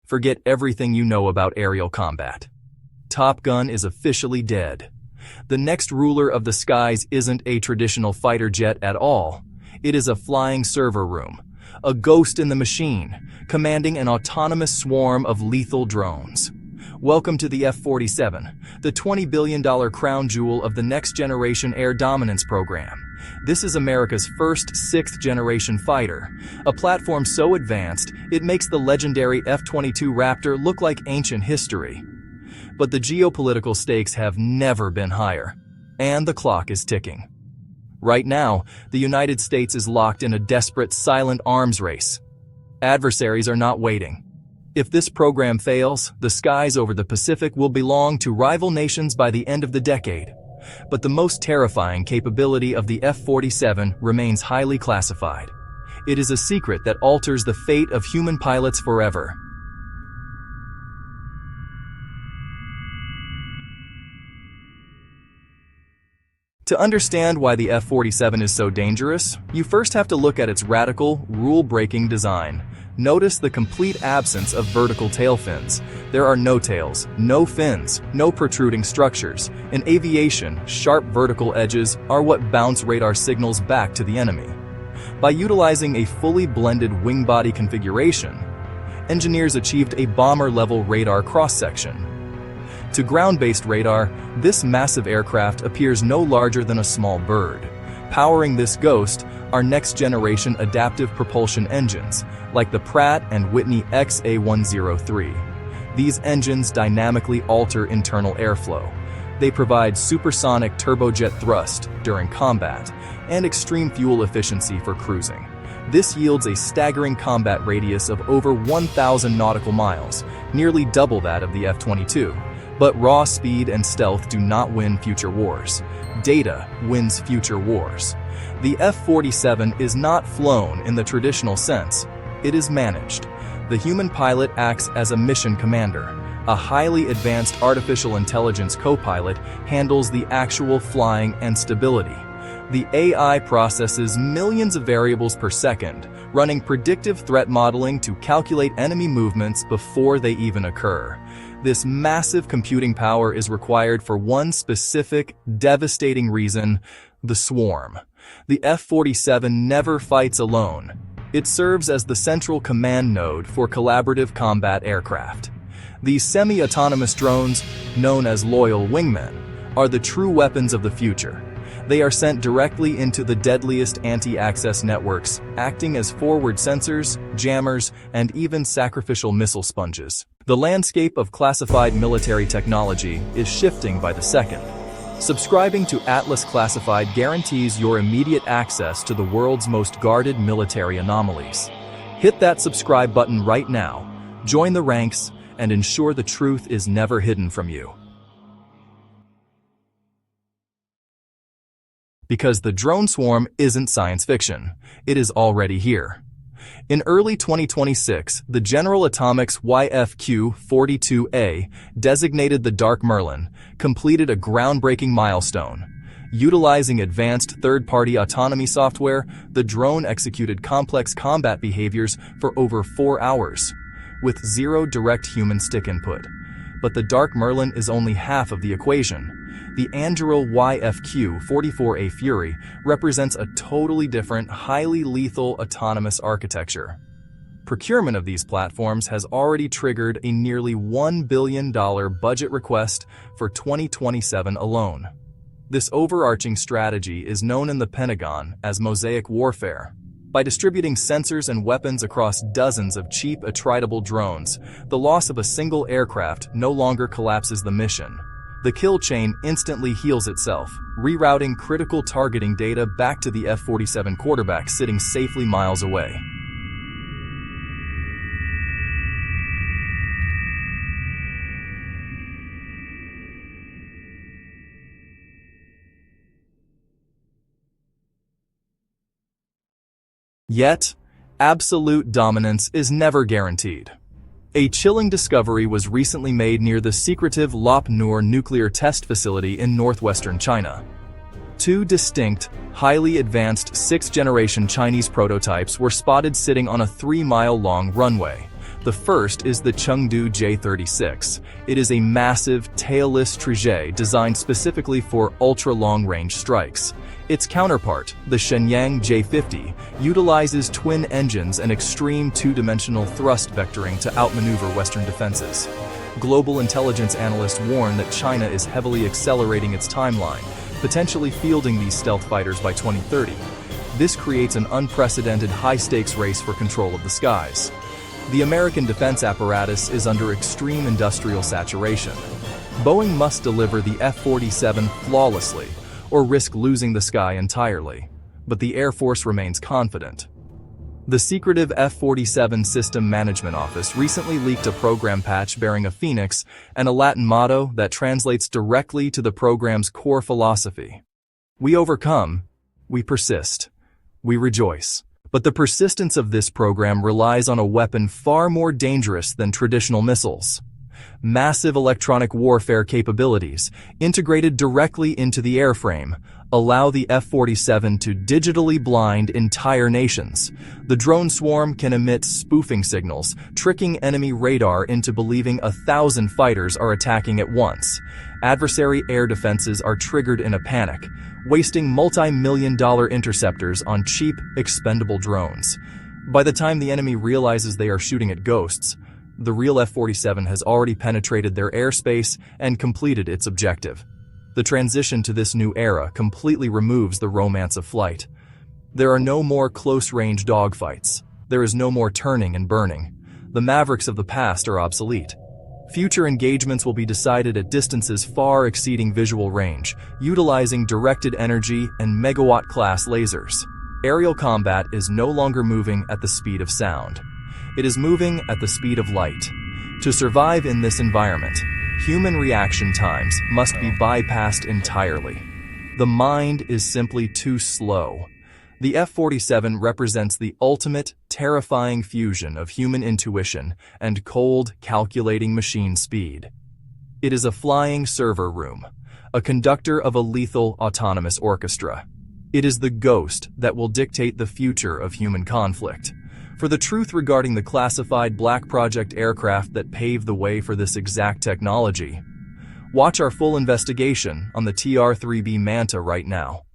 forget everything you know about aerial combat. Top Gun is officially dead. The next ruler of the skies isn't a traditional fighter jet at all. It is a flying server room, a ghost in the machine, commanding an autonomous swarm of lethal drones. Welcome to the F-47, the $20 billion crown jewel of the next-generation air dominance program. This is America's first sixth-generation fighter, a platform so advanced it makes the legendary F-22 Raptor look like ancient history. But the geopolitical stakes have never been higher, and the clock is ticking. Right now, the United States is locked in a desperate silent arms race. Adversaries are not waiting. If this program fails, the skies over the Pacific will belong to rival nations by the end of the decade. But the most terrifying capability of the F-47 remains highly classified. It is a secret that alters the fate of human pilots forever. To understand why the F-47 is so dangerous, you first have to look at its radical, rule-breaking design. Notice the complete absence of vertical tail fins. There are no tails, no fins, no protruding structures. In aviation, sharp vertical edges are what bounce radar signals back to the enemy. By utilizing a fully blended wing-body configuration, engineers achieved a bomber-level radar cross-section. To ground-based radar, this massive aircraft appears no larger than a small bird. Powering this ghost are next-generation adaptive propulsion engines, like the Pratt & Whitney XA103. These engines dynamically alter internal airflow. They provide supersonic turbojet thrust during combat and extreme fuel efficiency for cruising. This yields a staggering combat radius of over 1,000 nautical miles, nearly double that of the F-22. But raw speed and stealth do not win future wars. Data wins future wars. The F-47 is not flown in the traditional sense. It is managed. The human pilot acts as a mission commander. A highly advanced artificial intelligence co-pilot handles the actual flying and stability. The AI processes millions of variables per second, running predictive threat modeling to calculate enemy movements before they even occur. This massive computing power is required for one specific, devastating reason: the swarm. The F-47 never fights alone. It serves as the central command node for collaborative combat aircraft. These semi-autonomous drones, known as loyal wingmen, are the true weapons of the future. They are sent directly into the deadliest anti-access networks, acting as forward sensors, jammers, and even sacrificial missile sponges. The landscape of classified military technology is shifting by the second. Subscribing to Atlas Classified guarantees your immediate access to the world's most guarded military anomalies. Hit that subscribe button right now, join the ranks, and ensure the truth is never hidden from you. Because the drone swarm isn't science fiction, it is already here. In early 2026, the General Atomics YFQ-42A, designated the Dark Merlin, completed a groundbreaking milestone. Utilizing advanced third-party autonomy software, the drone executed complex combat behaviors for over 4 hours, with zero direct human stick input. But the Dark Merlin is only half of the equation. The Anduril YFQ-44A Fury represents a totally different, highly lethal autonomous architecture. Procurement of these platforms has already triggered a nearly $1 billion budget request for 2027 alone. This overarching strategy is known in the Pentagon as Mosaic Warfare. By distributing sensors and weapons across dozens of cheap, attritable drones, the loss of a single aircraft no longer collapses the mission. The kill chain instantly heals itself, rerouting critical targeting data back to the F-47 quarterback sitting safely miles away. Yet, absolute dominance is never guaranteed. A chilling discovery was recently made near the secretive Lop Nur nuclear test facility in northwestern China. 2 distinct, highly advanced 6th-generation Chinese prototypes were spotted sitting on a 3-mile-long runway. The The first is the Chengdu J-36. It is a massive, tailless trijet designed specifically for ultra-long-range strikes. Its counterpart, the Shenyang J-50, utilizes twin engines and extreme two-dimensional thrust vectoring to outmaneuver Western defenses. Global intelligence analysts warn that China is heavily accelerating its timeline, potentially fielding these stealth fighters by 2030. This creates an unprecedented high-stakes race for control of the skies. The American defense apparatus is under extreme industrial saturation. Boeing must deliver the F-47 flawlessly, or risk losing the sky entirely. But the Air Force remains confident. The secretive F-47 System Management Office recently leaked a program patch bearing a phoenix and a Latin motto that translates directly to the program's core philosophy. We overcome, we persist, we rejoice. But the persistence of this program relies on a weapon far more dangerous than traditional missiles. Massive electronic warfare capabilities, integrated directly into the airframe, allow the F-47 to digitally blind entire nations. The drone swarm can emit spoofing signals, tricking enemy radar into believing 1,000 fighters are attacking at once. Adversary air defenses are triggered in a panic, wasting multi-million-dollar interceptors on cheap, expendable drones. By the time the enemy realizes they are shooting at ghosts, the real F-47 has already penetrated their airspace and completed its objective. The transition to this new era completely removes the romance of flight. There are no more close-range dogfights. There is no more turning and burning. The Mavericks of the past are obsolete. Future engagements will be decided at distances far exceeding visual range, utilizing directed energy and megawatt-class lasers. Aerial combat is no longer moving at the speed of sound. It is moving at the speed of light. To survive in this environment, human reaction times must be bypassed entirely. The mind is simply too slow. The F-47 represents the ultimate, terrifying fusion of human intuition and cold, calculating machine speed. It is a flying server room, a conductor of a lethal, autonomous orchestra. It is the ghost that will dictate the future of human conflict. For the truth regarding the classified Black Project aircraft that paved the way for this exact technology, watch our full investigation on the TR-3B Manta right now.